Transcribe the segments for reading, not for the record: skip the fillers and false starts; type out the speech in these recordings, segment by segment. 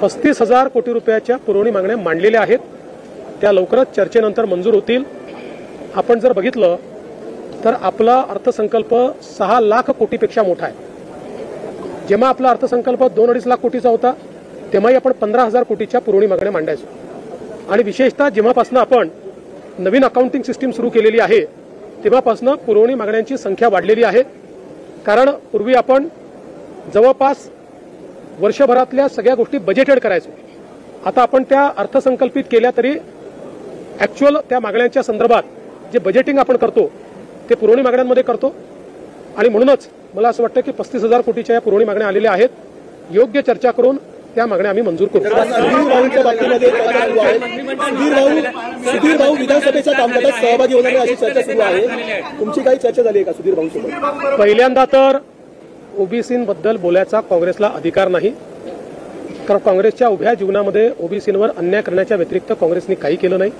35,000 कोटी रुपयाच्या पुरवणी मागण्या मांडलेल्या आहेत। त्या लवकरच चर्चेनंतर मंजूर होतील। आपण जर बघितलं तर आपला अर्थसंकल्प 6 लाख कोटीपेक्षा मोठा आहे। जेव्हा आपला अर्थसंकल्प 2-2.5 लाख कोटीचा होता तेव्हाही आपण 15,000 कोटीच्या पुरवणी मागण्या मांडायचो। आणि विशेषतः जेव्हापासून आपण नवीन अकाउंटिंग सिस्टीम सुरू केलेली आहे तेव्हापासून पुरवणी मागण्यांची संख्या वाढलेली आहे। कारण पूर्वी आपण जवळपास वर्षभरातल्या सगळ्या गोष्टी बजेटेड करायचो। आता आपण त्या अर्थसंकल्पित केल्या तरी ऍक्च्युअल त्या मागण्यांच्या संदर्भात जे बजेटिंग आपण करतो ते पुरवणी मागण्यांमध्ये करतो। आणि म्हणूनच मला असं वाटतं की 35,000 कोटीच्या या पुरवणी मागण्या आलेल्या आहेत। योग्य चर्चा करून त्या मागण्या आम्ही मंजूर करू। सुधीर भाऊ विधानसभेच्या कामकाजात सहभागी होणार अशी चर्चा सुरू आहे। तुमची काही चर्चा झाली आहे का सुधीर भाऊंसोबत? पहिल्यांदा तर ओबीसींबद्दल बोलायचा काँग्रेसला अधिकार नाही, कारण काँग्रेसच्या उभ्या जीवनामध्ये ओबीसींवर अन्याय करण्याच्या व्यतिरिक्त काँग्रेसने काही केलं नाही।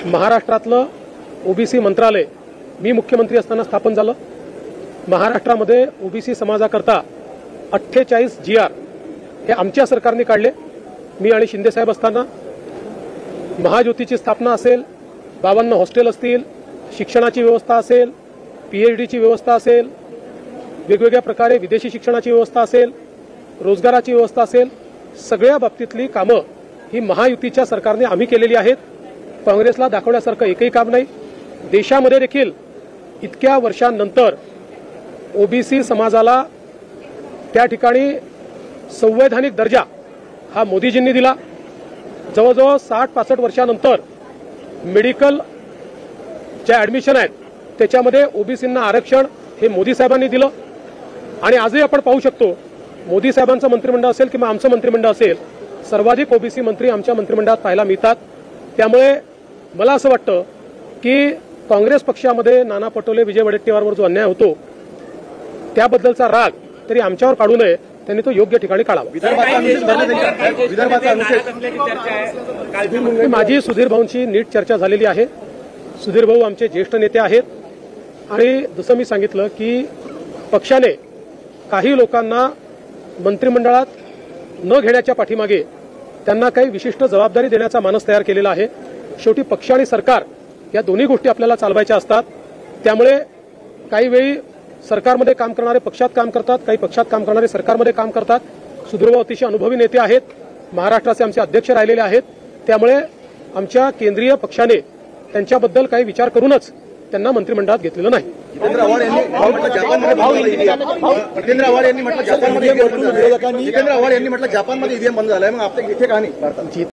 महाराष्ट्रातलं ओबीसी मंत्रालय मी मुख्यमंत्री असताना स्थापन झालं। महाराष्ट्रामध्ये ओबीसी समाजाकरता 48 GR हे आमच्या सरकारने काढले। मी आणि शिंदे साहेब असताना महाज्योतीची स्थापना असेल, 52 हॉस्टेल असतील, शिक्षणाची व्यवस्था असेल, PhDची व्यवस्था असेल, वेगवेगळ्या प्रकारे विदेशी शिक्षणाची व्यवस्था असेल, रोजगाराची व्यवस्था असेल, सगळ्या बाबतीतली कामं ही महायुतीच्या सरकारने आम्ही केलेली आहेत। काँग्रेसला दाखवण्यासारखं एकही काम नाही। देशामध्ये देखील इतक्या वर्षांनंतर ओबीसी समाजाला त्या ठिकाणी संवैधानिक दर्जा हा मोदीजींनी दिला। जवळजवळ 60-65 वर्षांनंतर मेडिकल जे ऍडमिशन आहेत त्याच्यामध्ये ओबीसींना आरक्षण हे मोदी साहेबांनी दिलं। आणि आजही आपण पाहू शकतो मोदी साहेबांचं मंत्रिमंडळ असेल किंवा आमचं मंत्रिमंडळ असेल, सर्वाधिक ओबीसी मंत्री आमच्या मंत्रिमंडळात पाहायला मिळतात। त्यामुळे मला असं वाटतं की काँग्रेस पक्षामध्ये नाना पटोले, विजय वडेट्टीवारवर जो अन्याय होतो त्याबद्दलचा राग तरी आमच्यावर काढू नये, त्यांनी तो योग्य ठिकाणी काढावा। माझी सुधीर भाऊंची नीट चर्चा झालेली आहे। सुधीर भाऊ आमचे ज्येष्ठ नेते आहेत आणि जसं मी सांगितलं की पक्षाने काही लोकांना मंत्रिमंडळात न घेण्याच्या पाठीमागे त्यांना काही विशिष्ट जबाबदारी देण्याचा मानस तयार केलेला आहे। शेवटी पक्ष आणि सरकार या दोन्ही गोष्टी आपल्याला चालवायच्या असतात। त्यामुळे काही वेळी सरकारमध्ये काम करणारे पक्षात काम करतात, काही पक्षात काम करणारे सरकारमध्ये काम करतात। सुधीर भाऊ अतिशय अनुभवी नेते आहेत, महाराष्ट्राचे आमचे अध्यक्ष राहिलेले आहेत। त्यामुळे आमच्या केंद्रीय पक्षाने त्यांच्याबद्दल काही विचार करूनच त्यांना मंत्रिमंडळात घेतलेलं नाही। जितेंद्र आव्हाड यांनी म्हटलं जापानमध्ये ईव्हीएम बंद झालाय, मग आपल्या इथे का नाही?